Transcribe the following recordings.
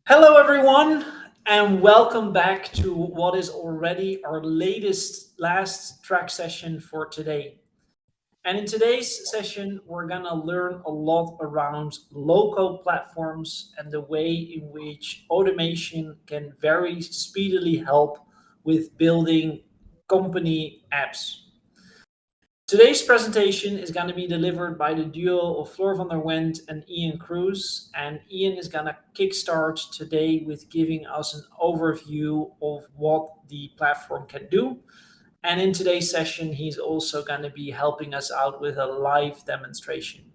Hello, everyone, and welcome back to what is already our last track session for today. And in today's session, we're going to learn a lot around low-code platforms and the way in which automation can very speedily help with building company apps. Today's presentation is going to be delivered by the duo of Floor van der Wendt and Ian Cruz. And Ian is going to kickstart today with giving us an overview of what the platform can do. And in today's session, he's also going to be helping us out with a live demonstration.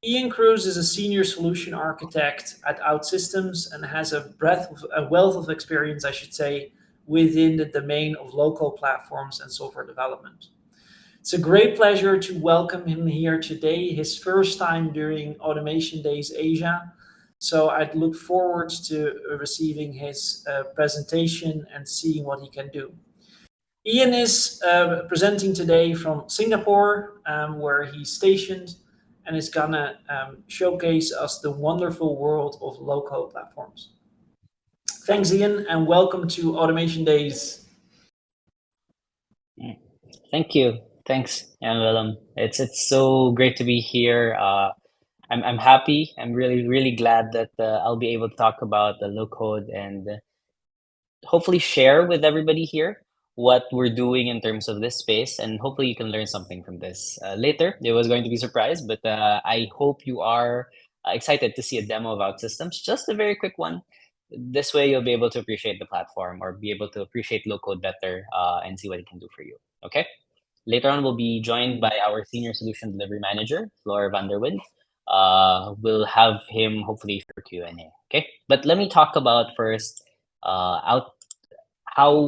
Ian Cruz is a senior solution architect at OutSystems and has a wealth of experience, I should say, within the domain of local platforms and software development. It's a great pleasure to welcome him here today, his first time during Automation Days Asia. So I'd look forward to receiving his presentation and seeing what he can do. Ian is presenting today from Singapore, where he's stationed, and is gonna showcase us the wonderful world of low-code platforms. Thanks, Ian, and welcome to Automation Days. Thank you. Thanks, Willem. It's so great to be here. I'm happy. I'm really glad that I'll be able to talk about the low code and hopefully share with everybody here what we're doing in terms of this space, and hopefully you can learn something from this. Later, it was going to be a surprise, but I hope you are excited to see a demo of OutSystems, just a very quick one. This way, you'll be able to appreciate the platform or be able to appreciate low code better and see what it can do for you. Okay. Later on, we'll be joined by our Senior Solution Delivery Manager, Floor van der Wendt. We'll have him hopefully for Q&A. Okay, but let me talk about first how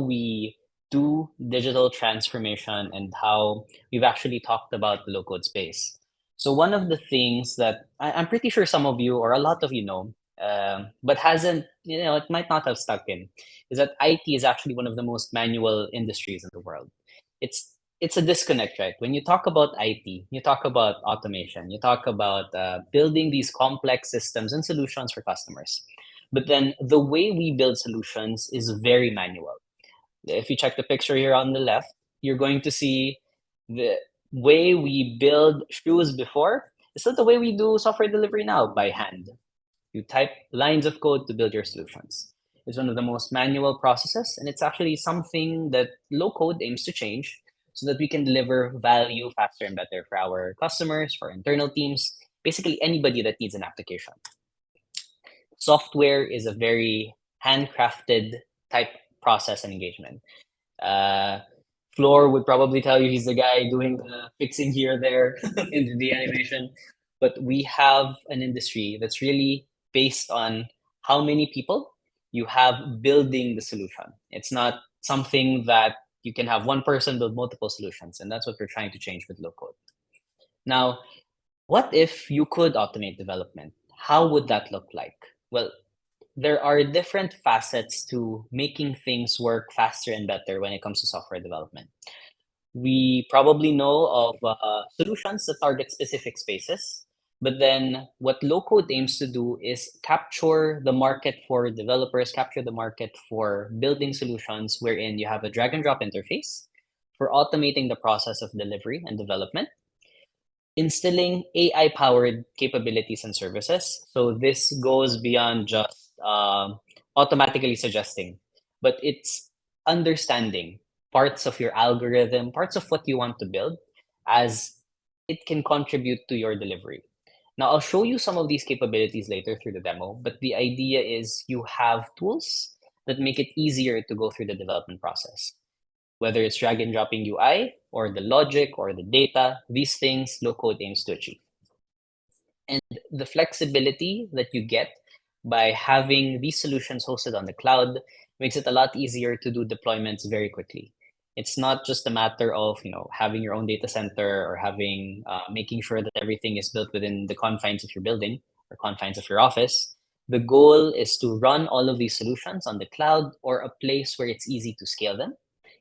we do digital transformation and how we've actually talked about the low-code space. So one of the things that I'm pretty sure some of you or a lot of you know, but hasn't, it might not have stuck in, is that IT is actually one of the most manual industries in the world. It's a disconnect, right? When you talk about IT, you talk about automation, you talk about building these complex systems and solutions for customers. But then the way we build solutions is very manual. If you check the picture here on the left, you're going to see the way we build shoes before is not the way we do software delivery now by hand. You type lines of code to build your solutions. It's one of the most manual processes, and it's actually something that low code aims to change so that we can deliver value faster and better for our customers, for internal teams, basically anybody that needs an application. Software is a very handcrafted type process and engagement. Floor would probably tell you he's the guy doing the fixing here, there, in the animation. But we have an industry that's really based on how many people you have building the solution. It's not something that you can have one person build multiple solutions, and that's what we're trying to change with low code. Now, what if you could automate development? How would that look like? Well, there are different facets to making things work faster and better when it comes to software development. We probably know of solutions that target specific spaces, but then what low code aims to do is capture the market for developers, capture the market for building solutions wherein you have a drag and drop interface for automating the process of delivery and development, instilling AI-powered capabilities and services. So this goes beyond just automatically suggesting, but it's understanding parts of your algorithm, parts of what you want to build, as it can contribute to your delivery. Now, I'll show you some of these capabilities later through the demo, but the idea is you have tools that make it easier to go through the development process. Whether it's drag and dropping UI or the logic or the data, these things low code aims to achieve. And the flexibility that you get by having these solutions hosted on the cloud makes it a lot easier to do deployments very quickly. It's not just a matter of having your own data center or having making sure that everything is built within the confines of your building or confines of your office. The goal is to run all of these solutions on the cloud or a place where it's easy to scale them,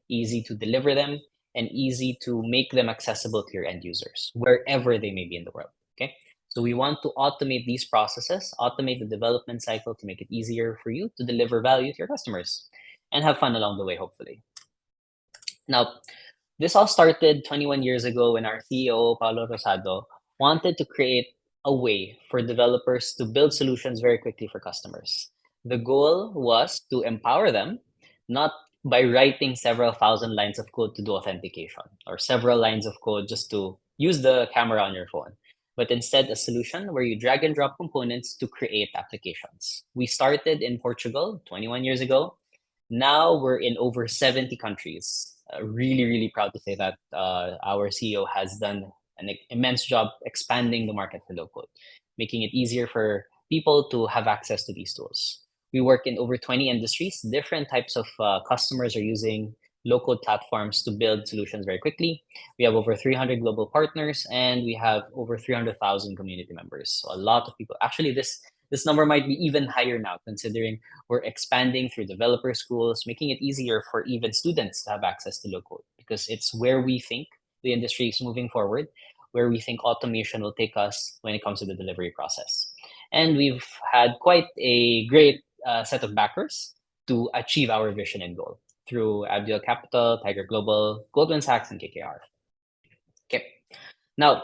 easy to deliver them, and easy to make them accessible to your end users, wherever they may be in the world. Okay, So we want to automate these processes, automate the development cycle to make it easier for you to deliver value to your customers and have fun along the way, hopefully. Now, this all started 21 years ago when our CEO, Paulo Rosado, wanted to create a way for developers to build solutions very quickly for customers. The goal was to empower them, not by writing several thousand lines of code to do authentication or several lines of code just to use the camera on your phone, but instead a solution where you drag and drop components to create applications. We started in Portugal 21 years ago. Now we're in over 70 countries. Really, really proud to say that our CEO has done an immense job expanding the market for low code, making it easier for people to have access to these tools. We work in over 20 industries. Different types of customers are using low code platforms to build solutions very quickly. We have over 300 global partners and we have over 300,000 community members. So a lot of people. Actually, this number might be even higher now, considering we're expanding through developer schools, making it easier for even students to have access to low code because it's where we think the industry is moving forward, where we think automation will take us when it comes to the delivery process. And we've had quite a great set of backers to achieve our vision and goal through Abdul Capital, Tiger Global, Goldman Sachs, and KKR. Okay. Now,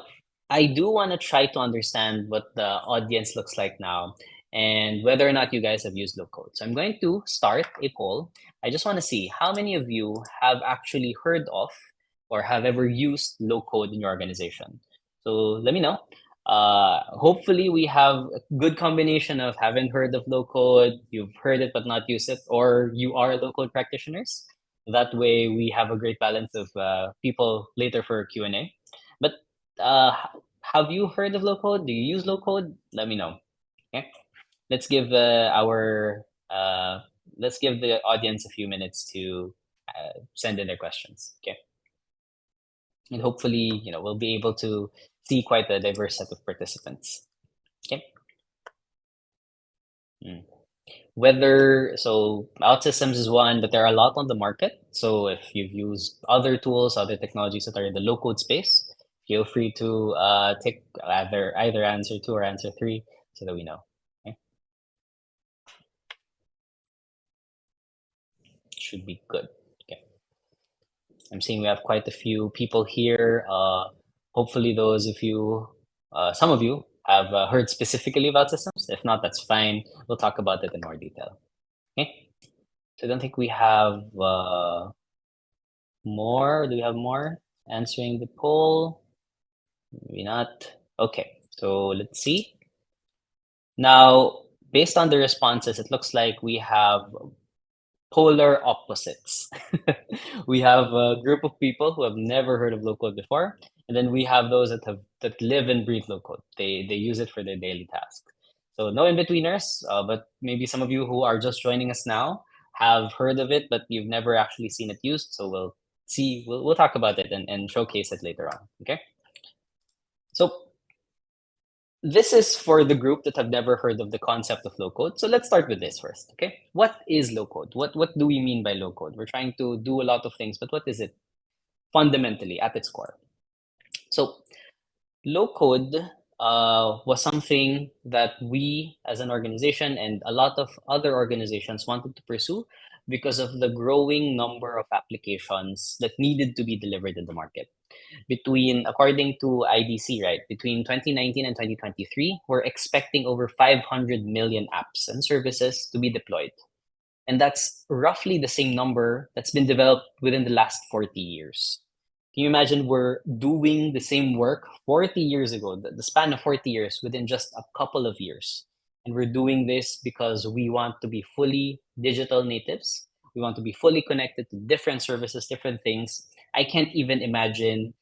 I do want to try to understand what the audience looks like now and whether or not you guys have used low code. So I'm going to start a poll. I just want to see how many of you have actually heard of or have ever used low code in your organization. So let me know. Hopefully, we have a good combination of haven't heard of low code, you've heard it but not used it, or you are low code practitioners. That way, we have a great balance of people later for Q&A. But have you heard of low code? Do you use low code? Let me know. Okay, let's give our let's give the audience a few minutes to send in their questions. Okay, and hopefully, we'll be able to see quite a diverse set of participants. Okay. Mm. Whether so OutSystems is one, but there are a lot on the market. So if you've used other tools, other technologies that are in the low code space, feel free to take either answer two or answer three so that we know. Okay? Should be good. Okay. I'm seeing we have quite a few people here. Hopefully those of you, some of you have heard specifically about systems. If not, that's fine. We'll talk about it in more detail. Okay. So I don't think we have more. Do we have more answering the poll? Maybe not. Okay, so let's see. Now, based on the responses, it looks like we have polar opposites. We have a group of people who have never heard of low code before, and then we have those that live and breathe low code. They use it for their daily tasks. So no in-betweeners, but maybe some of you who are just joining us now have heard of it, but you've never actually seen it used. So we'll see, we'll talk about it and showcase it later on. Okay. So this is for the group that have never heard of the concept of low code. So let's start with this first. Okay. What is low code? What do we mean by low code? We're trying to do a lot of things, but what is it fundamentally at its core? So low code was something that we as an organization and a lot of other organizations wanted to pursue because of the growing number of applications that needed to be delivered in the market. According to IDC, right, between 2019 and 2023, we're expecting over 500 million apps and services to be deployed. And that's roughly the same number that's been developed within the last 40 years. Can you imagine we're doing the same work 40 years ago, the span of 40 years within just a couple of years? And we're doing this because we want to be fully digital natives. We want to be fully connected to different services, different things. I can't even imagine,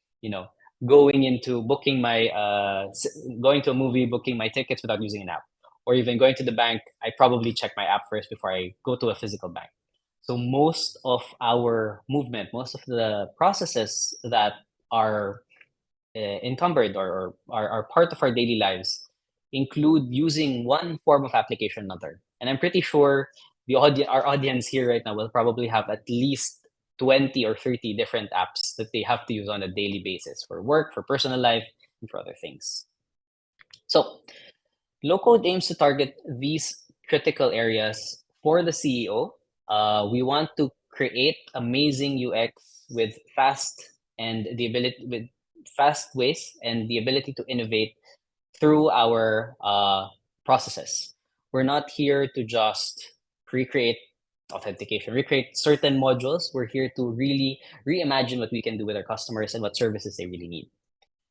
going into booking going to a movie, booking my tickets without using an app, or even going to the bank. I probably check my app first before I go to a physical bank. So most of our movement, most of the processes that are encumbered or are part of our daily lives include using one form of application or another. And I'm pretty sure our audience here right now will probably have at least 20 or 30 different apps that they have to use on a daily basis for work, for personal life, and for other things. So low code aims to target these critical areas for the CEO. We want to create amazing UX with fast ways and the ability to innovate through our processes. We're not here to just recreate authentication, recreate certain modules. We're here to really reimagine what we can do with our customers and what services they really need.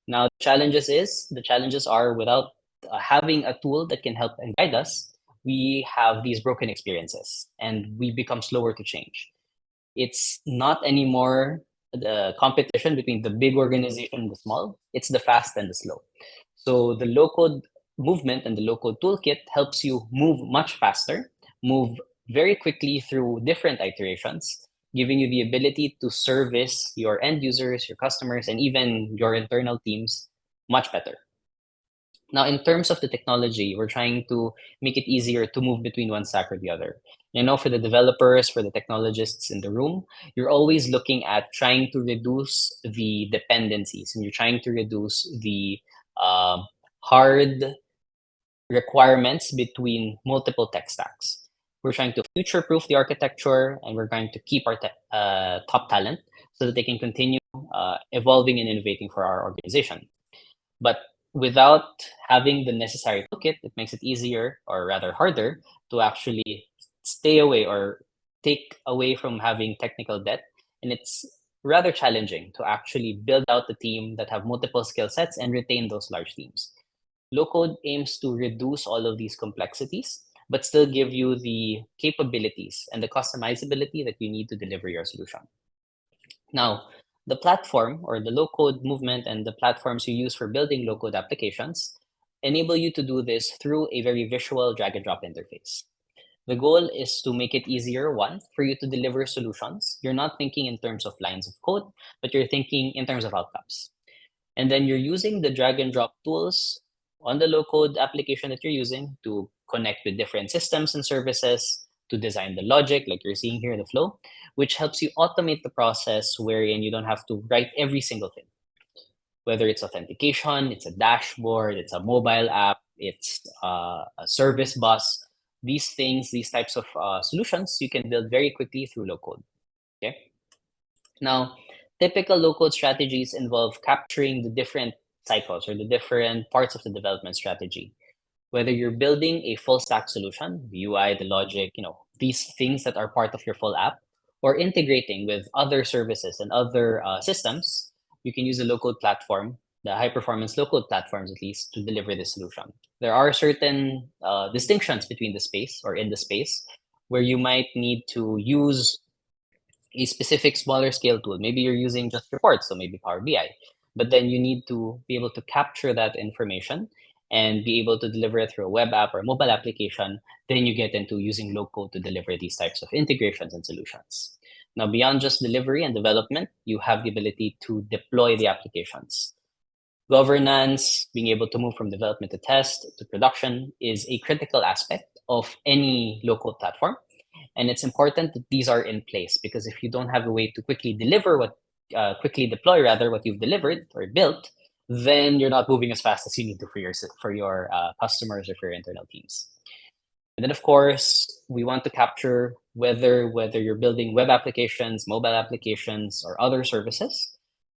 Now, the challenges are without having a tool that can help and guide us, we have these broken experiences and we become slower to change. It's not anymore the competition between the big organization and the small, it's the fast and the slow. So the low code movement and the low code toolkit helps you move much faster, move very quickly through different iterations, giving you the ability to service your end users, your customers, and even your internal teams much better. Now, in terms of the technology, we're trying to make it easier to move between one stack or the other. You know, for the developers, for the technologists in the room, you're always looking at trying to reduce the dependencies and you're trying to reduce the hard requirements between multiple tech stacks. We're trying to future-proof the architecture and we're going to keep our top talent so that they can continue evolving and innovating for our organization. But without having the necessary toolkit, it makes it easier or rather harder to actually stay away or take away from having technical debt. And it's rather challenging to actually build out the team that have multiple skill sets and retain those large teams. Low code aims to reduce all of these complexities, but still give you the capabilities and the customizability that you need to deliver your solution. Now, the platform or the low code movement and the platforms you use for building low code applications enable you to do this through a very visual drag and drop interface. The goal is to make it easier, one, for you to deliver solutions. You're not thinking in terms of lines of code, but you're thinking in terms of outcomes. And then you're using the drag and drop tools on the low code application that you're using to connect with different systems and services, to design the logic, like you're seeing here in the flow, which helps you automate the process wherein you don't have to write every single thing. Whether it's authentication, it's a dashboard, it's a mobile app, it's a service bus, these things, these types of solutions, you can build very quickly through low code. Okay. Now, typical low-code strategies involve capturing the different cycles or the different parts of the development strategy. Whether you're building a full stack solution, the UI, the logic, these things that are part of your full app, or integrating with other services and other systems, you can use a low-code platform, the high-performance low-code platforms at least, to deliver this solution. There are certain distinctions between the space or in the space where you might need to use a specific smaller scale tool. Maybe you're using just reports, so maybe Power BI, but then you need to be able to capture that information and be able to deliver it through a web app or a mobile application. Then you get into using low code to deliver these types of integrations and solutions. Now, beyond just delivery and development, you have the ability to deploy the applications. Governance, being able to move from development to test to production is a critical aspect of any low code platform. And it's important that these are in place because if you don't have a way to quickly deploy rather what you've delivered or built, then you're not moving as fast as you need to for your customers or for your internal teams. And then, of course, we want to capture whether you're building web applications, mobile applications, or other services.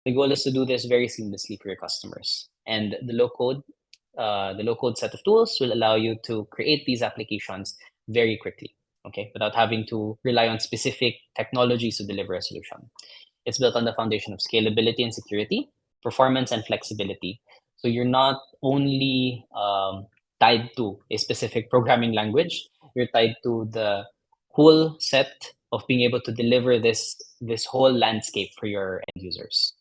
The goal is to do this very seamlessly for your customers. And the low code set of tools will allow you to create these applications very quickly, okay, without having to rely on specific technologies to deliver a solution. It's built on the foundation of scalability and security, performance and flexibility. So you're not only tied to a specific programming language, you're tied to the whole set of being able to deliver this whole landscape for your end users.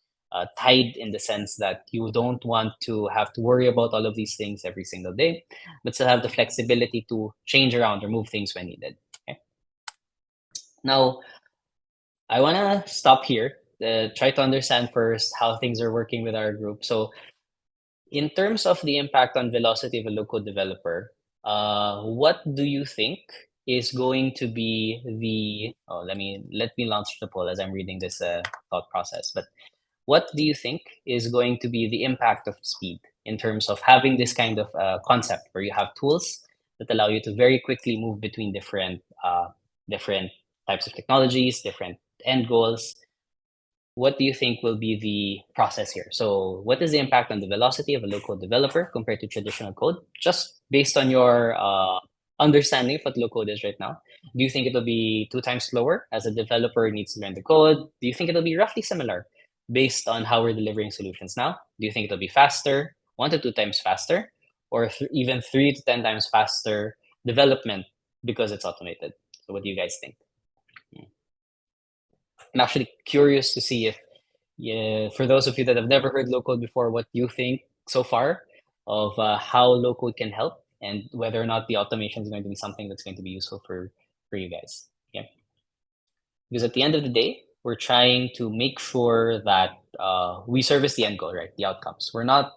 Tied in the sense that you don't want to have to worry about all of these things every single day, but still have the flexibility to change around or move things when needed. Okay? Now, I want to stop here, try to understand first how things are working with our group. So in terms of the impact on velocity of a low-code developer, what do you think is going to be let me launch the poll as I'm reading this thought process. But what do you think is going to be the impact of speed in terms of having this kind of concept where you have tools that allow you to very quickly move between different types of technologies, different end goals. What do you think will be the process here? So what is the impact on the velocity of a low-code developer compared to traditional code? Just based on your understanding of what low-code is right now, do you think it'll be 2 times slower as a developer needs to learn the code? Do you think it'll be roughly similar based on how we're delivering solutions now? Do you think it'll be faster, 1 to 2 times faster, or even 3 to 10 times faster development because it's automated? So what do you guys think? I'm actually curious to see if, yeah, for those of you that have never heard low code before, what you think so far of how low code can help and whether or not the automation is going to be something that's going to be useful for you guys. Yeah, because at the end of the day, we're trying to make sure that we service the end goal, right? The outcomes. We're not.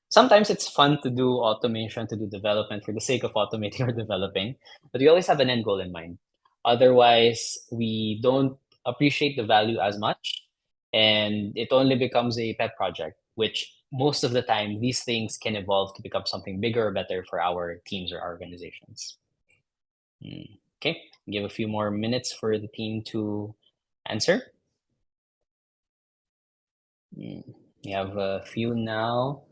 Sometimes it's fun to do automation, to do development for the sake of automating or developing, but we always have an end goal in mind. Otherwise, we don't appreciate the value as much, and it only becomes a pet project, which most of the time, these things can evolve to become something bigger or better for our teams or organizations. Okay, give a few more minutes for the team to answer. We have a few now.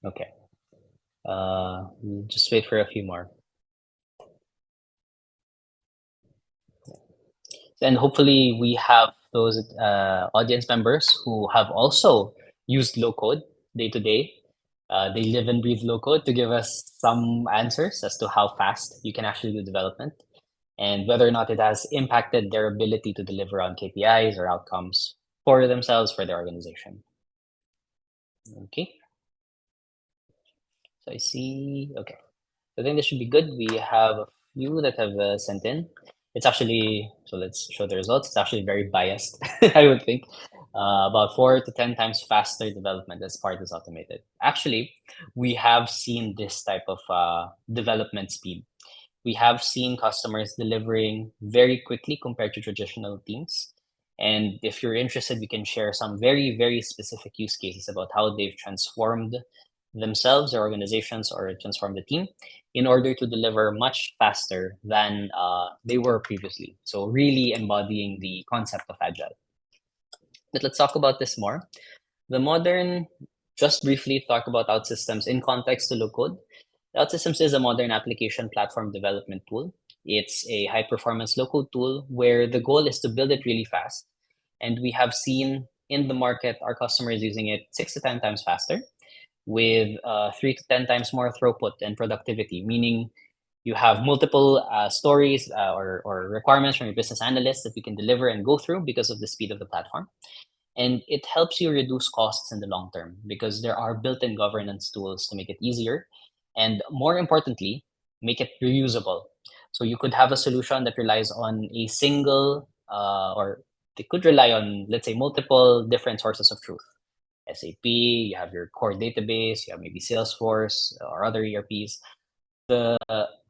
Okay. We'll just wait for a few more. And hopefully we have those audience members who have also used low code day to day. They live and breathe low code to give us some answers as to how fast you can actually do development and whether or not it has impacted their ability to deliver on KPIs or outcomes for themselves, for their organization. Okay. So I see, okay. So I think this should be good. We have a few that have sent in. It's actually, so let's show the results. It's actually very biased, I would think. About 4 to 10 times faster development as part is automated. Actually, we have seen this type of development speed. We have seen customers delivering very quickly compared to traditional teams. And if you're interested, we can share some very, very specific use cases about how they've transformed themselves, their organizations, or transformed the team in order to deliver much faster than they were previously. So really embodying the concept of agile. But let's talk about this more. The modern, just briefly talk about OutSystems in context to low code. OutSystems is a modern application platform development tool. It's a high performance low code tool where the goal is to build it really fast. And we have seen in the market our customers using it 6 to 10 times faster with 3 to 10 times more throughput and productivity, meaning you have multiple stories or requirements from your business analysts that you can deliver and go through because of the speed of the platform. And it helps you reduce costs in the long term because there are built-in governance tools to make it easier. And more importantly, make it reusable. So you could have a solution that relies on a single, or they could rely on, let's say, multiple different sources of truth. SAP, you have your core database, you have maybe Salesforce or other ERPs. The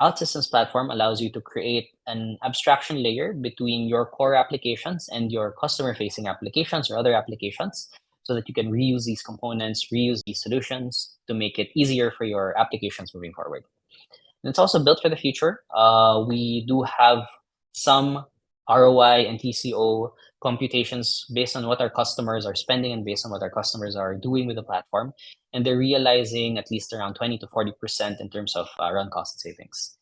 OutSystems platform allows you to create an abstraction layer between your core applications and your customer-facing applications or other applications so that you can reuse these components, reuse these solutions to make it easier for your applications moving forward. And it's also built for the future. We do have some ROI and TCO computations based on what our customers are spending and based on what our customers are doing with the platform. And they're realizing at least around 20 to 40% in terms of run cost savings.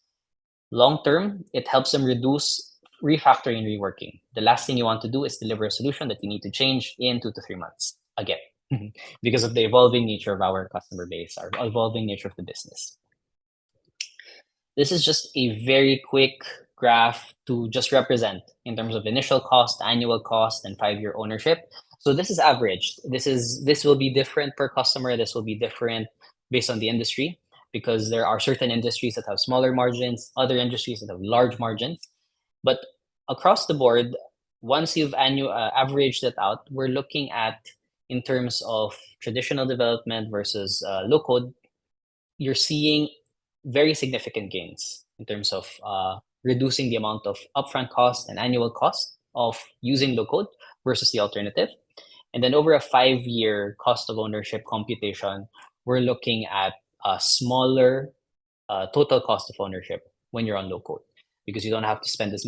Long term, it helps them reduce refactoring and reworking. The last thing you want to do is deliver a solution that you need to change in 2 to 3 months again, because of the evolving nature of our customer base, our evolving nature of the business. This is just a very quick graph to just represent in terms of initial cost, annual cost, and 5-year ownership. So this is averaged. This will be different per customer. This will be different based on the industry because there are certain industries that have smaller margins, other industries that have large margins. But across the board, once you've averaged it out, we're looking at in terms of traditional development versus low code, you're seeing very significant gains in terms of reducing the amount of upfront cost and annual cost of using low code versus the alternative. And then over a 5-year cost of ownership computation, we're looking at a smaller total cost of ownership when you're on low code, because you don't have to spend as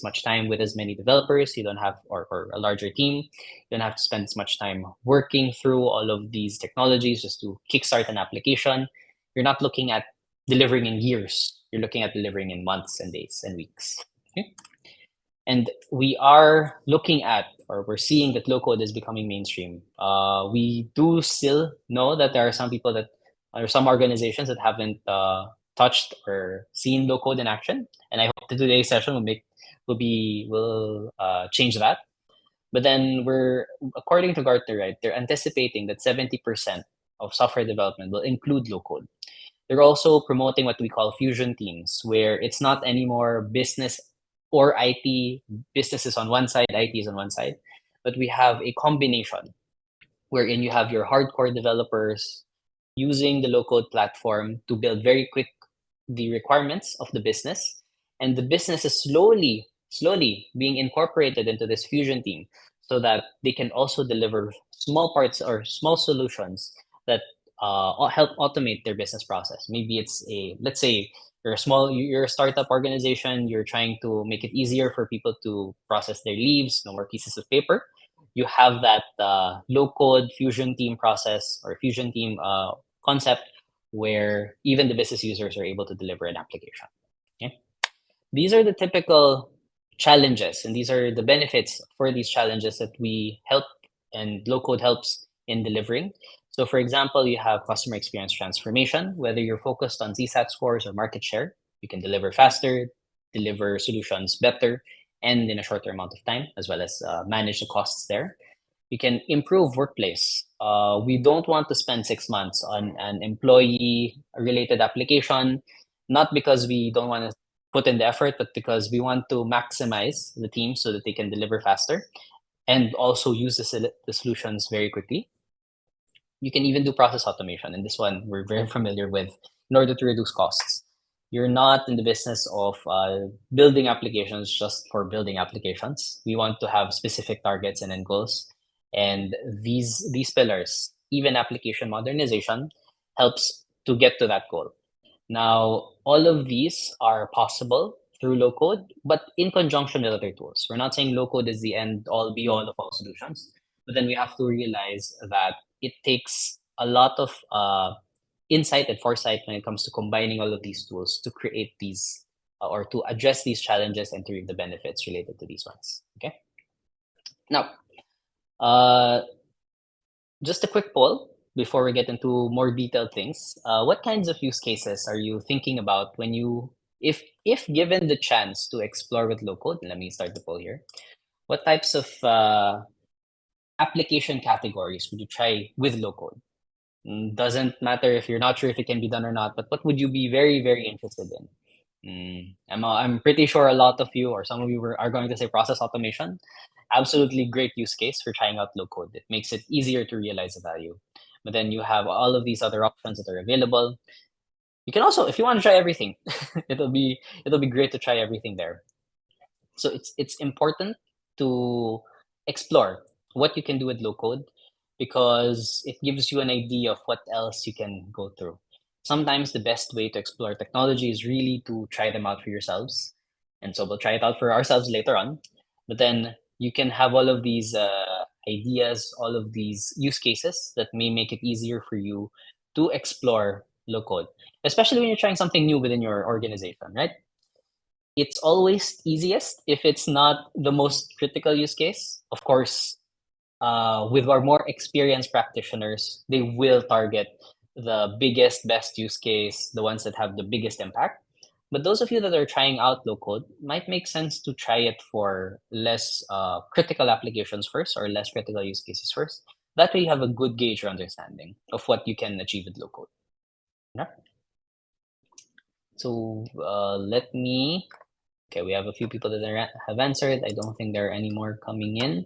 much time with as many developers, you don't have, or a larger team, you don't have to spend as much time working through all of these technologies just to kickstart an application. You're not looking at delivering in years, you're looking at delivering in months and days and weeks. Okay? And we are looking at, or we're seeing that low code is becoming mainstream. We do still know that there are some people that, or some organizations that haven't touched or seen low code in action. And I hope that today's session will change that. But then according to Gartner, right, they're anticipating that 70% of software development will include low code. They're also promoting what we call fusion teams, where it's not anymore business or IT, businesses on one side, IT is on one side, but we have a combination wherein you have your hardcore developers using the low-code platform to build very quick the requirements of the business, and the business is slowly being incorporated into this fusion team so that they can also deliver small parts or small solutions that help automate their business process. Maybe it's let's say you're a startup organization, you're trying to make it easier for people to process their leaves, no more pieces of paper. You have that low code fusion team process or fusion team concept where even the business users are able to deliver an application. Okay? These are the typical challenges, and these are the benefits for these challenges that we help and low code helps in delivering. So, for example, you have customer experience transformation. Whether you're focused on CSAT scores or market share, you can deliver faster, deliver solutions better, and in a shorter amount of time, as well as manage the costs there. You can improve workplace. We don't want to spend 6 months on an employee related application, not because we don't want to put in the effort, but because we want to maximize the team so that they can deliver faster and also use the solutions very quickly. You can even do process automation, and this one we're very familiar with, in order to reduce costs. You're not in the business of building applications just for building applications. We want to have specific targets and end goals, and these pillars, even application modernization, helps to get to that goal. Now, all of these are possible through low code, but in conjunction with other tools. We're not saying low code is the end all be all of all solutions, but then we have to realize that it takes a lot of insight and foresight when it comes to combining all of these tools to create these or to address these challenges and to reap the benefits related to these ones. Okay. Now, just a quick poll before we get into more detailed things. What kinds of use cases are you thinking about when if given the chance to explore with low code? Let me start the poll here. What types of application categories would you try with low code? Doesn't matter if you're not sure if it can be done or not, but what would you be very, very interested in? I'm pretty sure a lot of you or some of you are going to say process automation. Absolutely great use case for trying out low code. It makes it easier to realize the value. But then you have all of these other options that are available. You can also, if you want to try everything, it'll be great to try everything there. So it's important to explore what you can do with low code because it gives you an idea of what else you can go through. Sometimes the best way to explore technology is really to try them out for yourselves. And so we'll try it out for ourselves later on. But then you can have all of these ideas, all of these use cases that may make it easier for you to explore low code, especially when you're trying something new within your organization, right? It's always easiest if it's not the most critical use case. Of course, with our more experienced practitioners, they will target the biggest, best use case, the ones that have the biggest impact. But those of you that are trying out low code, might make sense to try it for less critical applications first or less critical use cases first. That way you have a good gauge or understanding of what you can achieve with low code. Yeah. So let me, okay, we have a few people that have answered. I don't think there are any more coming in.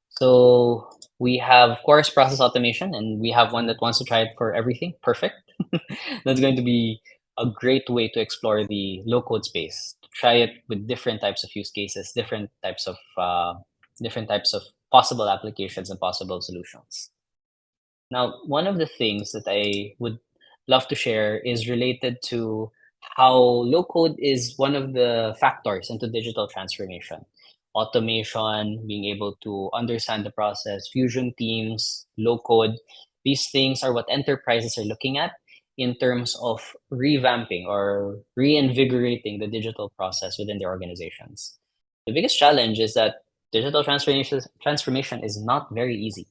So we have, of course, process automation, and we have one that wants to try it for everything. Perfect. That's going to be a great way to explore the low code space. Try it with different types of use cases, different types of different types of possible applications and possible solutions. Now, one of the things that I would love to share is related to how low code is one of the factors into digital transformation. Automation, being able to understand the process, fusion teams, low code, these things are what enterprises are looking at in terms of revamping or reinvigorating the digital process within their organizations. The biggest challenge is that digital transformation is not very easy.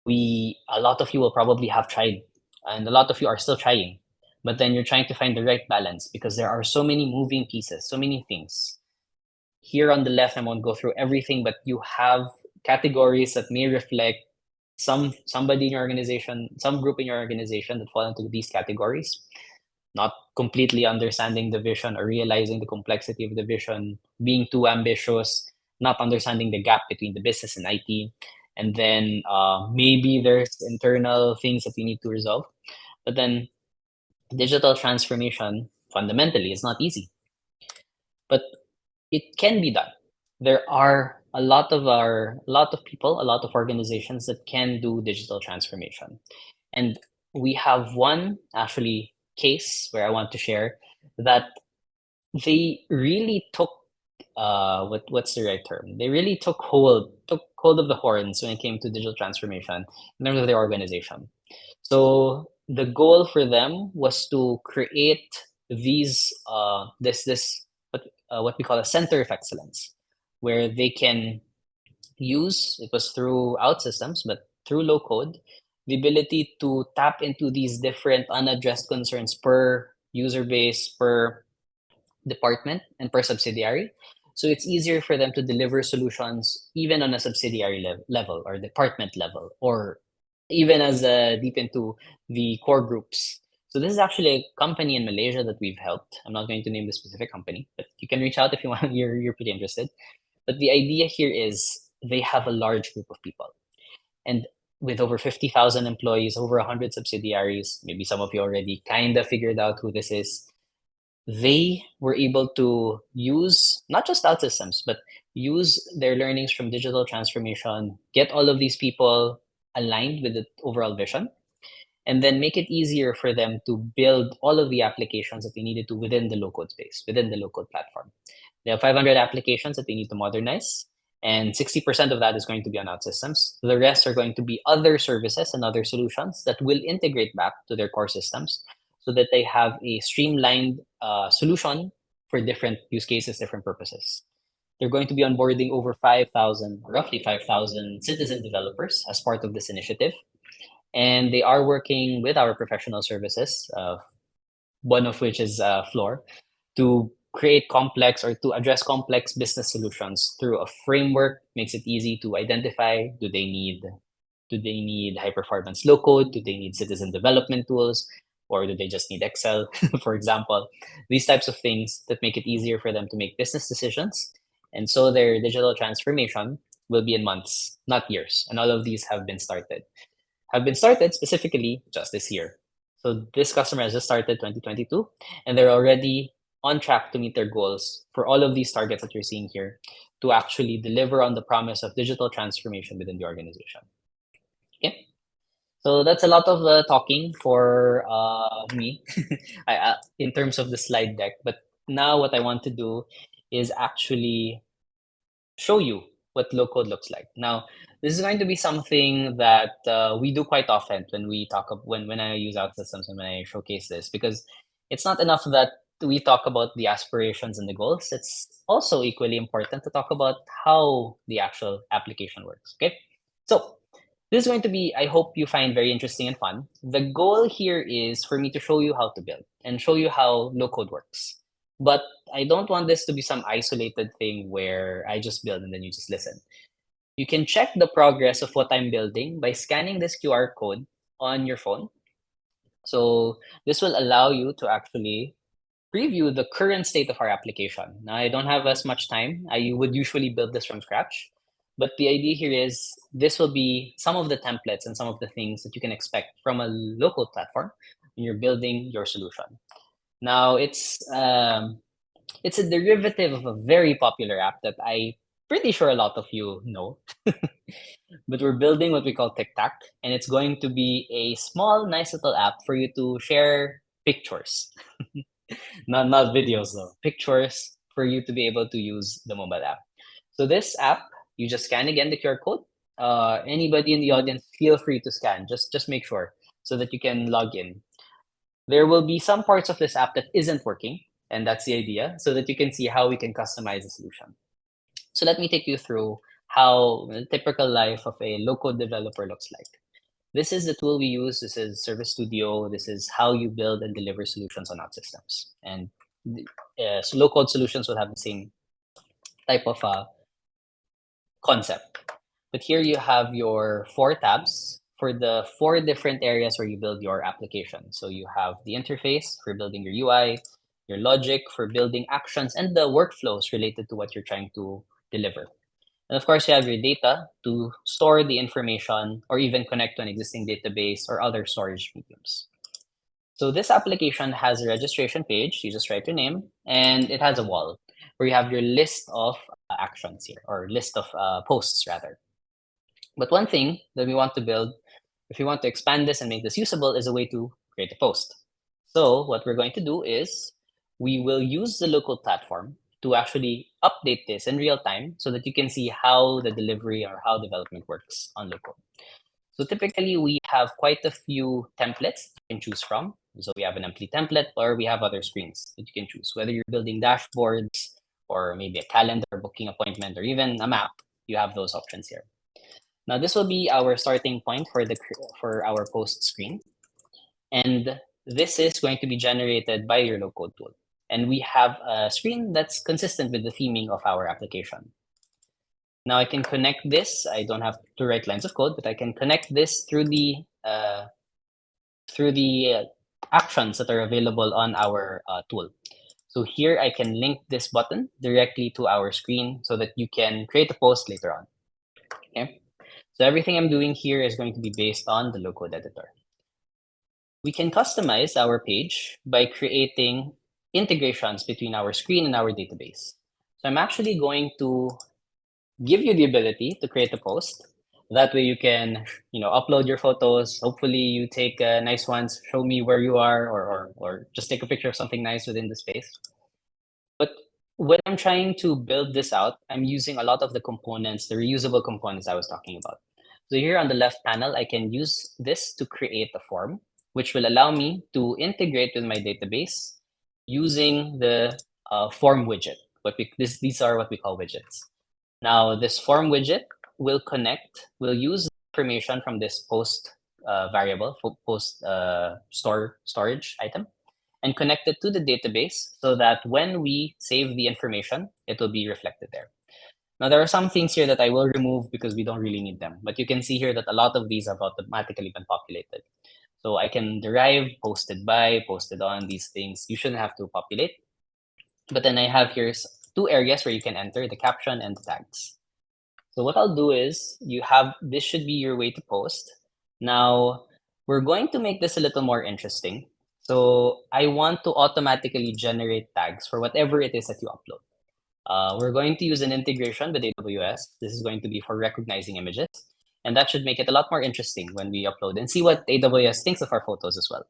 A lot of you will probably have tried, and a lot of you are still trying, but then you're trying to find the right balance because there are so many moving pieces, so many things. Here on the left, I won't go through everything, but you have categories that may reflect somebody in your organization, some group in your organization that fall into these categories. Not completely understanding the vision or realizing the complexity of the vision, being too ambitious, not understanding the gap between the business and IT, and then maybe there's internal things that we need to resolve. But then digital transformation fundamentally is not easy, but it can be done. There are a lot of people, a lot of organizations that can do digital transformation. And we have one actually case where I want to share that they really took what's the right term? They really took hold of the horns when it came to digital transformation in terms of their organization. So the goal for them was to create these this what we call a center of excellence, where they can use, it was through OutSystems, but through low code, the ability to tap into these different unaddressed concerns per user base, per department, and per subsidiary. So it's easier for them to deliver solutions even on a subsidiary level or department level, or even as deep into the core groups. So this is actually a company in Malaysia that we've helped. I'm not going to name the specific company, but you can reach out if you want. You're pretty interested. But the idea here is they have a large group of people. And with over 50,000 employees, over 100 subsidiaries, maybe some of you already kind of figured out who this is. They were able to use not just OutSystems, but use their learnings from digital transformation, get all of these people aligned with the overall vision, and then make it easier for them to build all of the applications that they needed to within the low-code space, within the low-code platform. They have 500 applications that they need to modernize, and 60% of that is going to be on OutSystems. The rest are going to be other services and other solutions that will integrate back to their core systems so that they have a streamlined solution for different use cases, different purposes. They're going to be onboarding over 5,000, roughly 5,000 citizen developers as part of this initiative. And they are working with our professional services, one of which is Floor, to create complex or to address complex business solutions through a framework. Makes it easy to identify, do they need high performance low code, do they need citizen development tools, or do they just need Excel, for example. These types of things that make it easier for them to make business decisions, and so their digital transformation will be in months, not years. And all of these have been started specifically just this year. So this customer has just started 2022, and they're already on track to meet their goals for all of these targets that you're seeing here to actually deliver on the promise of digital transformation within the organization. Okay, so that's a lot of talking for me in terms of the slide deck. But now what I want to do is actually show you what low code looks like. Now, this is going to be something that we do quite often when we talk when I use OutSystems and when I showcase this, because it's not enough that we talk about the aspirations and the goals. It's also equally important to talk about how the actual application works. Okay, so this is going to be, I hope you find very interesting and fun. The goal here is for me to show you how to build and show you how low code works. But I don't want this to be some isolated thing where I just build and then you just listen. You can check the progress of what I'm building by scanning this QR code on your phone. So this will allow you to actually preview the current state of our application. Now, I don't have as much time. I would usually build this from scratch. But the idea here is this will be some of the templates and some of the things that you can expect from a local platform when you're building your solution. Now, it's a derivative of a very popular app that I pretty sure a lot of you know. But we're building what we call TikTok, and it's going to be a small, nice little app for you to share pictures. Not videos though, pictures for you to be able to use the mobile app. So this app, you just scan again the QR code. Anybody in the audience, feel free to scan. Just make sure so that you can log in. There will be some parts of this app that isn't working, and that's the idea, so that you can see how we can customize the solution. So let me take you through how the typical life of a low-code developer looks like. This is the tool we use. This is Service Studio. This is how you build and deliver solutions on OutSystems. And so low-code solutions will have the same type of concept. But here you have your 4 tabs for the 4 different areas where you build your application. So you have the interface for building your UI, your logic for building actions, and the workflows related to what you're trying to deliver. And of course, you have your data to store the information or even connect to an existing database or other storage mediums. So this application has a registration page. You just write your name, and it has a wall where you have your list of actions here, or list of posts rather. But one thing that we want to build, if we want to expand this and make this usable, is a way to create a post. So what we're going to do is we will use the local platform to actually update this in real time so that you can see how the delivery or how development works on local. So typically we have quite a few templates you can choose from. So we have an empty template, or we have other screens that you can choose, whether you're building dashboards or maybe a calendar, booking appointment, or even a map. You have those options here. Now this will be our starting point for our post screen. And this is going to be generated by your low-code tool. And we have a screen that's consistent with the theming of our application. Now I can connect this. I don't have to write lines of code, but I can connect this through the actions that are available on our tool. So here I can link this button directly to our screen so that you can create a post later on. Okay. So everything I'm doing here is going to be based on the low-code editor. We can customize our page by creating integrations between our screen and our database. So I'm actually going to give you the ability to create a post. That way you can, upload your photos. Hopefully you take nice ones, show me where you are, or just take a picture of something nice within the space. But when I'm trying to build this out, I'm using a lot of the components, the reusable components I was talking about. So here on the left panel, I can use this to create a form, which will allow me to integrate with my database using the form widget. These are what we call widgets. Now, this form widget will use information from this post variable, post storage item, and connect it to the database so that when we save the information, it will be reflected there. Now, there are some things here that I will remove because we don't really need them, but you can see here that a lot of these have automatically been populated. So I can derive posted by, posted on, these things. You shouldn't have to populate. But then I have here 2 areas where you can enter the caption and the tags. So what I'll do is this should be your way to post. Now, we're going to make this a little more interesting. So I want to automatically generate tags for whatever it is that you upload. We're going to use an integration with AWS. This is going to be for recognizing images. And that should make it a lot more interesting when we upload and see what AWS thinks of our photos as well.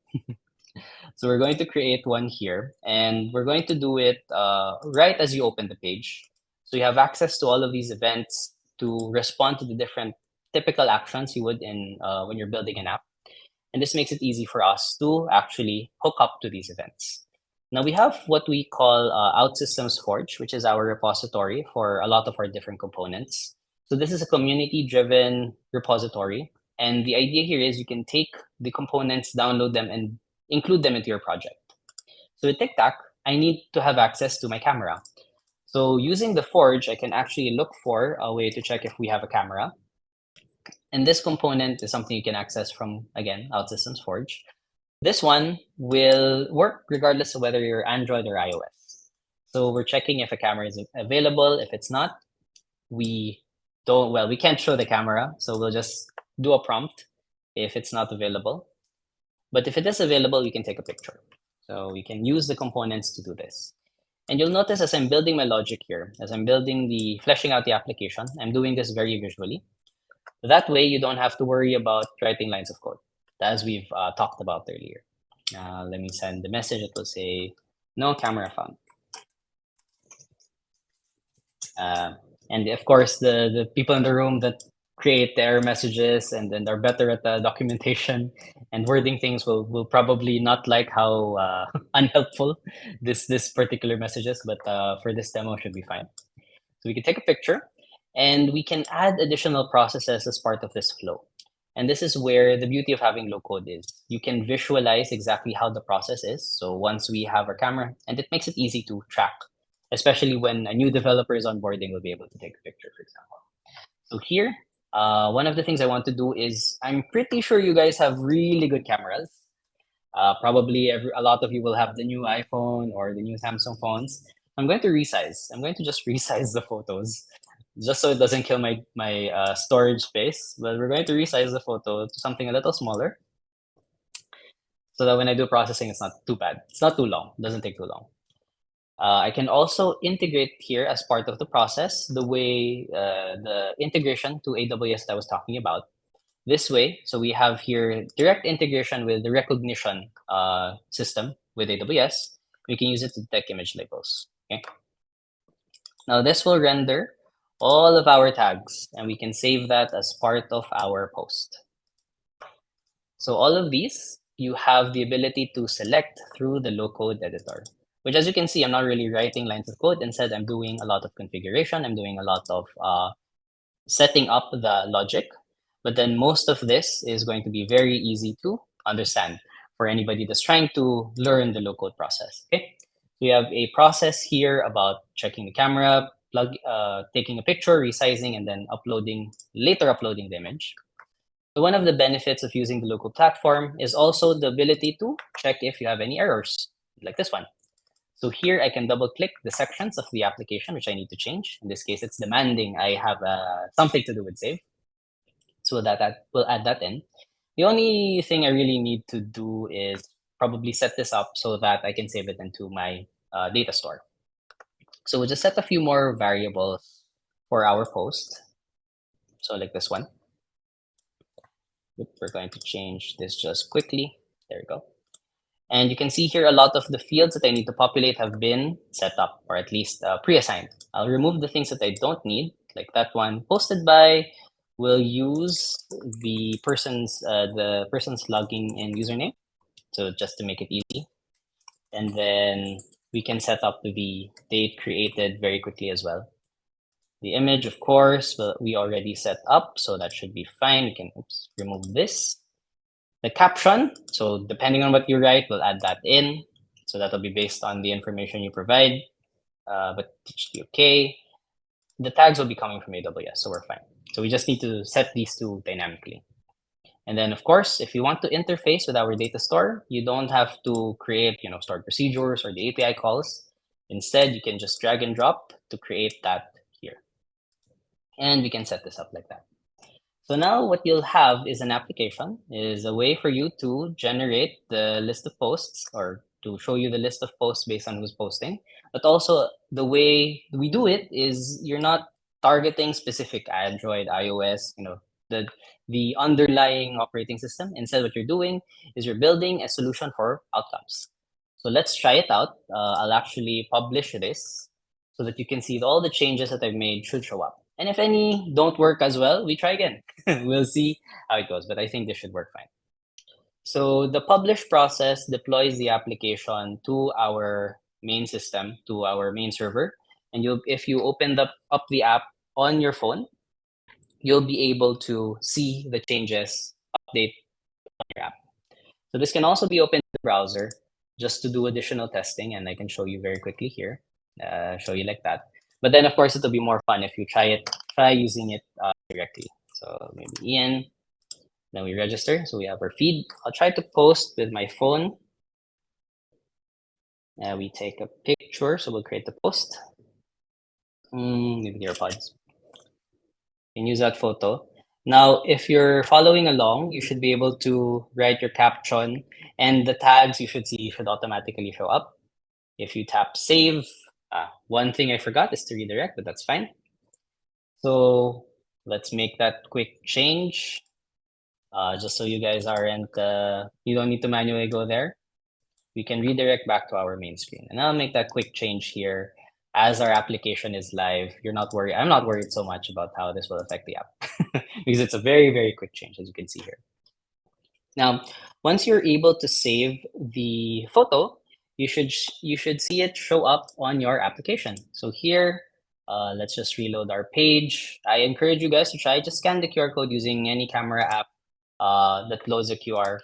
So we're going to create one here, and we're going to do it right as you open the page. So you have access to all of these events to respond to the different typical actions you would when you're building an app. And this makes it easy for us to actually hook up to these events. Now we have what we call OutSystems Forge, which is our repository for a lot of our different components. So this is a community-driven repository. And the idea here is you can take the components, download them, and include them into your project. So with TikTok, I need to have access to my camera. So using the Forge, I can actually look for a way to check if we have a camera. And this component is something you can access from, again, OutSystems Forge. This one will work regardless of whether you're Android or iOS. So we're checking if a camera is available. If it's not, we can't show the camera. So we'll just do a prompt if it's not available. But if it is available, we can take a picture. So we can use the components to do this. And you'll notice as I'm building my logic here, as I'm fleshing out the application, I'm doing this very visually. That way, you don't have to worry about writing lines of code, as we've talked about earlier. Let me send the message. It will say, no camera found. And of course, the people in the room that create the error messages and then are better at the documentation and wording things will probably not like how unhelpful this particular message is, but for this demo should be fine. So we can take a picture and we can add additional processes as part of this flow. And this is where the beauty of having low code is. You can visualize exactly how the process is. So once we have our camera, and it makes it easy to track, especially when a new developer is onboarding, we'll be able to take a picture, for example. So here, one of the things I want to do is, I'm pretty sure you guys have really good cameras. Probably a lot of you will have the new iPhone or the new Samsung phones. I'm going to resize. I'm going to just resize the photos just so it doesn't kill my storage space. But we're going to resize the photo to something a little smaller so that when I do processing, it's not too bad. It's not too long. It doesn't take too long. I can also integrate here as part of the process the way the integration to AWS that I was talking about. This way, so we have here direct integration with the recognition system with AWS. We can use it to detect image labels. Okay. Now this will render all of our tags, and we can save that as part of our post. So all of these, you have the ability to select through the low-code editor, which, as you can see, I'm not really writing lines of code. Instead, I'm doing a lot of configuration. I'm doing a lot of setting up the logic. But then most of this is going to be very easy to understand for anybody that's trying to learn the low-code process. Okay, we have a process here about checking the camera, taking a picture, resizing, and then later uploading the image. So one of the benefits of using the local platform is also the ability to check if you have any errors, like this one. So here I can double click the sections of the application, which I need to change. In this case, it's demanding I have something to do with save. So that will add that in. The only thing I really need to do is probably set this up so that I can save it into my data store. So we'll just set a few more variables for our post. So like this one. We're going to change this just quickly. There we go. And you can see here a lot of the fields that I need to populate have been set up, or at least pre-assigned. I'll remove the things that I don't need, like that one. Posted by, we'll use the person's logging in username, so just to make it easy. And then we can set up the date created very quickly as well. The image, of course, we already set up, so that should be fine. We can remove this. The caption, so depending on what you write, we'll add that in. So that'll be based on the information you provide, but it should be okay. The tags will be coming from AWS, so we're fine. So we just need to set these two dynamically. And then, of course, if you want to interface with our data store, you don't have to create, stored procedures or the API calls. Instead, you can just drag and drop to create that here. And we can set this up like that. So now what you'll have is an application, is a way for you to generate the list of posts or to show you the list of posts based on who's posting. But also the way we do it is you're not targeting specific Android, iOS, the underlying operating system. Instead, what you're doing is you're building a solution for outcomes. So let's try it out. I'll actually publish this so that you can see that all the changes that I've made should show up. And if any don't work as well, we try again. We'll see how it goes, but I think this should work fine. So the publish process deploys the application to our main system, to our main server. And if you open up the app on your phone, you'll be able to see the changes update on your app. So this can also be opened in the browser just to do additional testing, and I can show you very quickly here, show you like that. But then, of course, it'll be more fun if you try using it directly. So maybe Ian, then we register. So we have our feed. I'll try to post with my phone. We take a picture, so we'll create the post. Maybe the AirPods. You can use that photo. Now, if you're following along, you should be able to write your caption, and the tags you should see should automatically show up. If you tap save, One thing I forgot is to redirect, but that's fine. So let's make that quick change, just so you guys aren't, you don't need to manually go there. We can redirect back to our main screen. And I'll make that quick change here as our application is live. You're not worried. I'm not worried so much about how this will affect the app because it's a very, very quick change, as you can see here. Now, once you're able to save the photo, you should see it show up on your application. So here, let's just reload our page. I encourage you guys to try. Just scan the QR code using any camera app that loads a QR,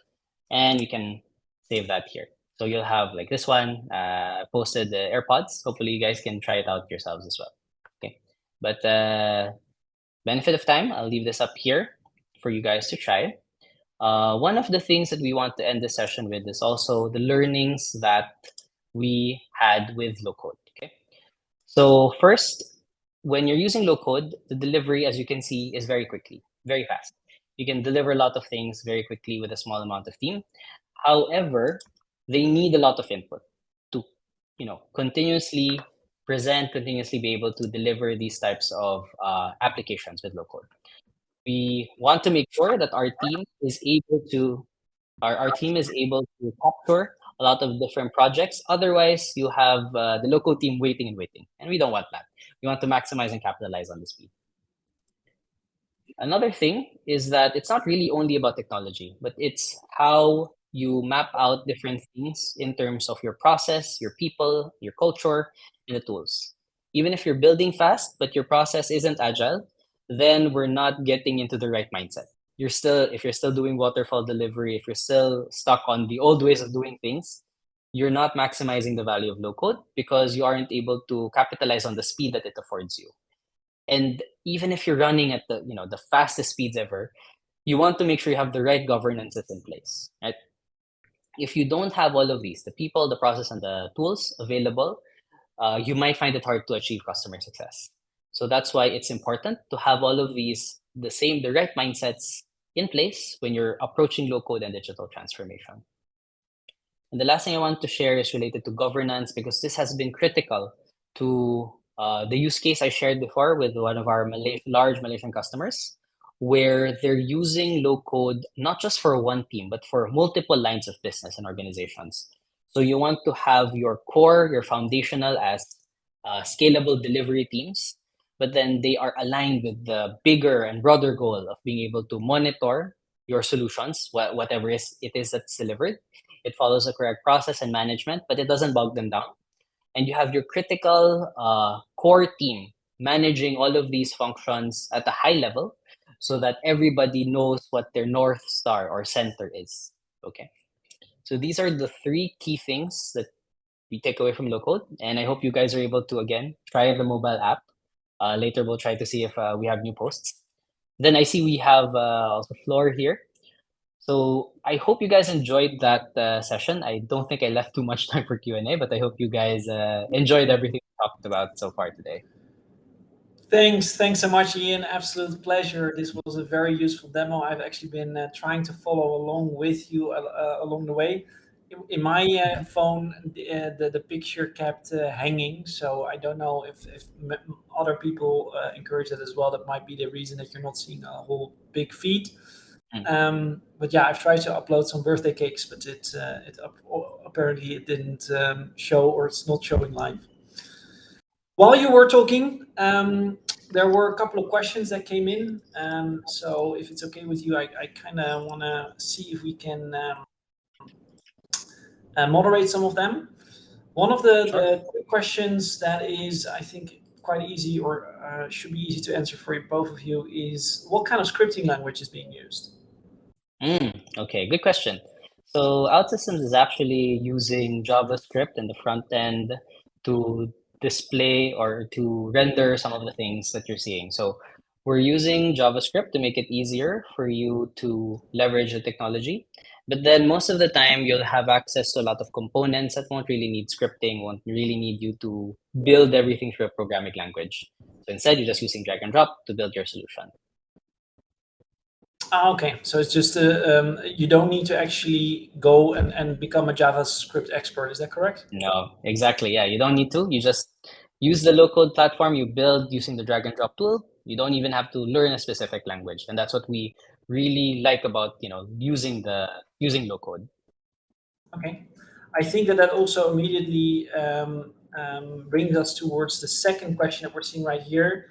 and you can save that here. So you'll have like this one, posted the AirPods. Hopefully you guys can try it out yourselves as well. Okay, but benefit of time, I'll leave this up here for you guys to try. One of the things that we want to end the session with is also the learnings that we had with low code. Okay, so first, when you're using low code, the delivery, as you can see, is very fast. You can deliver a lot of things very quickly with a small amount of team. However, they need a lot of input to, continuously present, continuously be able to deliver these types of applications with low code. We want to make sure that our team is able to capture a lot of different projects. Otherwise, you have the local team waiting and waiting, and we don't want that. We want to maximize and capitalize on the speed. Another thing is that it's not really only about technology, but it's how you map out different things in terms of your process, your people, your culture, and the tools. Even if you're building fast, but your process isn't agile, then we're not getting into the right mindset. If you're still doing waterfall delivery, if you're still stuck on the old ways of doing things, you're not maximizing the value of low code because you aren't able to capitalize on the speed that it affords you. And even if you're running at the fastest speeds ever, you want to make sure you have the right governances in place, right? If you don't have all of these, the people, the process, and the tools available, you might find it hard to achieve customer success. So that's why it's important to have all of these, the right mindsets in place when you're approaching low code and digital transformation. And the last thing I want to share is related to governance, because this has been critical to the use case I shared before with one of our large Malaysian customers, where they're using low code not just for one team, but for multiple lines of business and organizations. So you want to have your core, your foundational as scalable delivery teams, but then they are aligned with the bigger and broader goal of being able to monitor your solutions, whatever it is that's delivered. It follows the correct process and management, but it doesn't bog them down. And you have your critical core team managing all of these functions at a high level so that everybody knows what their North Star or center is. Okay. So these are the three key things that we take away from low code. And I hope you guys are able to, again, try the mobile app. Later, we'll try to see if we have new posts. Then I see we have also Floor here. So I hope you guys enjoyed that session. I don't think I left too much time for Q&A, but I hope you guys enjoyed everything we talked about so far today. Thanks so much, Ian. Absolute pleasure. This was a very useful demo. I've actually been trying to follow along with you along the way. In my phone, the picture kept hanging, so I don't know if other people encourage that as well. That might be the reason that you're not seeing a whole big feed. But yeah, I've tried to upload some birthday cakes, but apparently it didn't show, or it's not showing live. While you were talking, there were a couple of questions that came in. So if it's okay with you, I kind of want to see if we can moderate some of them. One of the questions that is, I think, quite easy, or should be easy to answer for both of you, is what kind of scripting language is being used? Okay, good question. So OutSystems is actually using JavaScript in the front end to display or to render some of the things that you're seeing. So we're using JavaScript to make it easier for you to leverage the technology. But then most of the time, you'll have access to a lot of components that won't really need scripting, won't really need you to build everything through a programming language. So instead, you're just using drag and drop to build your solution. Okay, so it's just you don't need to actually go and become a JavaScript expert. Is that correct? No, exactly. Yeah, you don't need to. You just use the low code platform you build using the drag and drop tool. You don't even have to learn a specific language, and that's what we really like about using low code. Okay, I think that also immediately brings us towards the second question that we're seeing right here.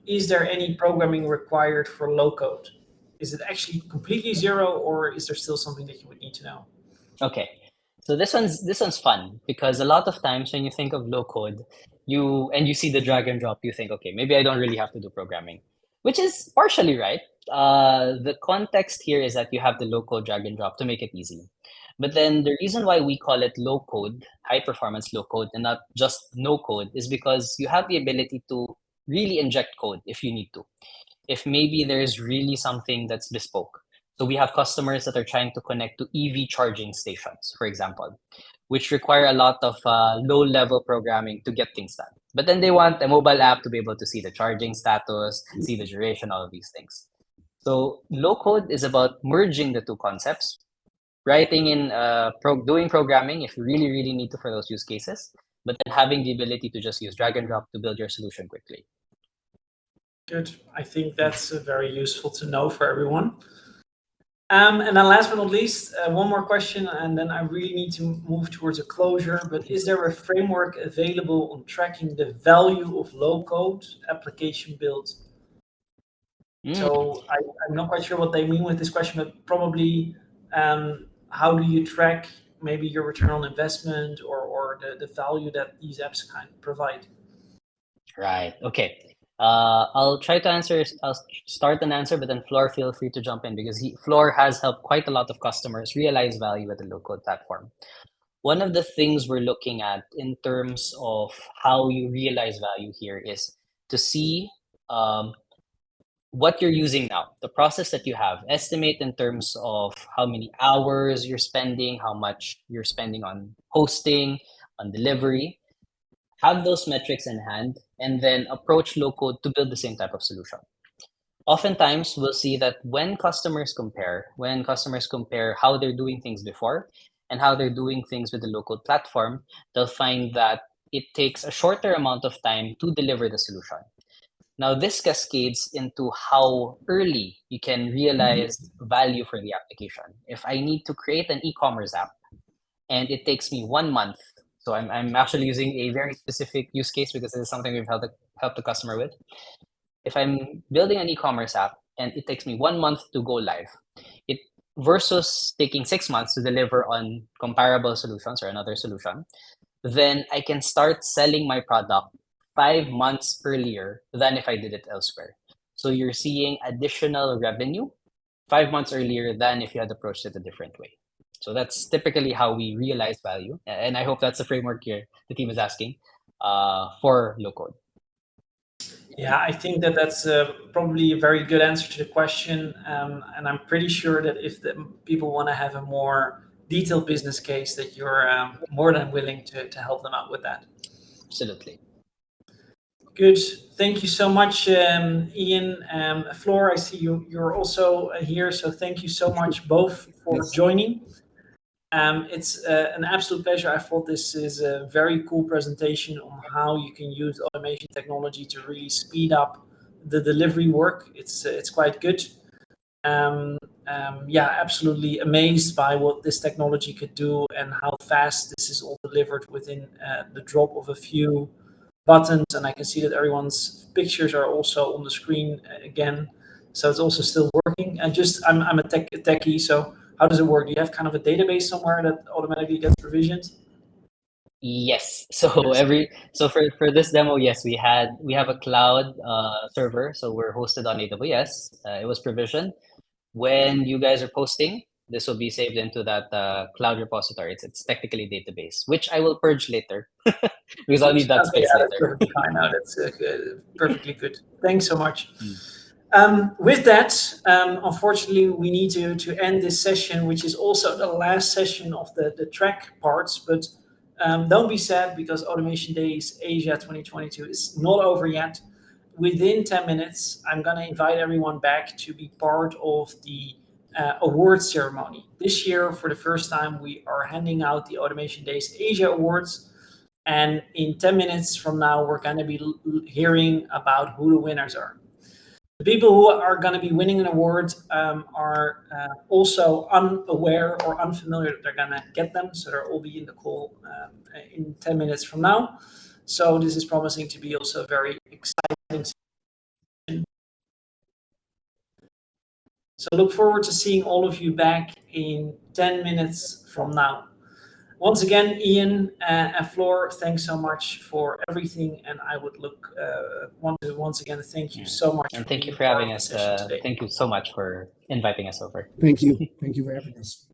Is there any programming required for low code? Is it actually completely zero, or is there still something that you would need to know? Okay. So this one's fun because a lot of times when you think of low code, you see the drag and drop, you think, okay, maybe I don't really have to do programming, which is partially right. The context here is that you have the low code drag and drop to make it easy. But then the reason why we call it low code, high performance low code, and not just no code is because you have the ability to really inject code if you need to, if maybe there's really something that's bespoke. So we have customers that are trying to connect to EV charging stations, for example, which require a lot of low-level programming to get things done. But then they want a mobile app to be able to see the charging status, see the duration, all of these things. So low code is about merging the two concepts, writing in doing programming if you really, really need to for those use cases, but then having the ability to just use drag and drop to build your solution quickly. Good. I think that's very useful to know for everyone. And then last but not least, one more question, and then I really need to move towards a closure. But is there a framework available on tracking the value of low code application build? Mm. So I'm not quite sure what they mean with this question, but probably how do you track maybe your return on investment, or the value that these apps kind of provide? Right. Okay. I'll try to answer. I'll start an answer, but then Floor, feel free to jump in because Floor has helped quite a lot of customers realize value with the low-code platform. One of the things we're looking at in terms of how you realize value here is to see um, what you're using now, the process that you have, estimate in terms of how many hours you're spending, how much you're spending on hosting, on delivery, have those metrics in hand, and then approach low code to build the same type of solution. Oftentimes, we'll see that when customers compare how they're doing things before and how they're doing things with the low code platform, they'll find that it takes a shorter amount of time to deliver the solution. Now, this cascades into how early you can realize value for the application. If I need to create an e-commerce app and it takes me 1 month. So I'm actually using a very specific use case because this is something we've helped the customer with. If I'm building an e-commerce app and it takes me 1 month to go live, it versus taking 6 months to deliver on comparable solutions or another solution, then I can start selling my product 5 months earlier than if I did it elsewhere. So you're seeing additional revenue 5 months earlier than if you had approached it a different way. So that's typically how we realize value. And I hope that's the framework here the team is asking for low code. Yeah, I think that that's probably a very good answer to the question, and I'm pretty sure that if the people want to have a more detailed business case, that you're more than willing to help them out with that. Absolutely. Good. Thank you so much, Ian. Floor, I see you're also here, so thank you so much both for Yes. joining. It's an absolute pleasure. I thought this is a very cool presentation on how you can use automation technology to really speed up the delivery work. It's quite good. Yeah, absolutely amazed by what this technology could do and how fast this is all delivered within the drop of a few buttons. And I can see that everyone's pictures are also on the screen again, so it's also still working. And I'm a techie, so how does it work? Do you have kind of a database somewhere that automatically gets provisioned? Yes. So Yes. for this demo, yes, we have a cloud server. So we're hosted on AWS. It was provisioned. When you guys are posting, this will be saved into that cloud repository. It's technically a database, which I will purge later because I'll Good. need that Okay, space yeah, that's later. perfectly fine now. That's perfectly good. Thanks so much. Mm. With that, unfortunately, we need to end this session, which is also the last session of the track parts. But don't be sad because Automation Days Asia 2022 is not over yet. within 10 minutes, I'm going to invite everyone back to be part of the awards ceremony. This year, for the first time, we are handing out the Automation Days Asia Awards. And in 10 minutes from now, we're going to be hearing about who the winners are. The people who are going to be winning an award are also unaware or unfamiliar that they're going to get them. So they'll all be in the call in 10 minutes from now. So this is promising to be also a very exciting session. So look forward to seeing all of you back in 10 minutes from now. Once again, Ian and Floor, thanks so much for everything, and I would want to once again thank you so much. And thank you for having us. Thank you so much for inviting us over. Thank you. Thank you for having us.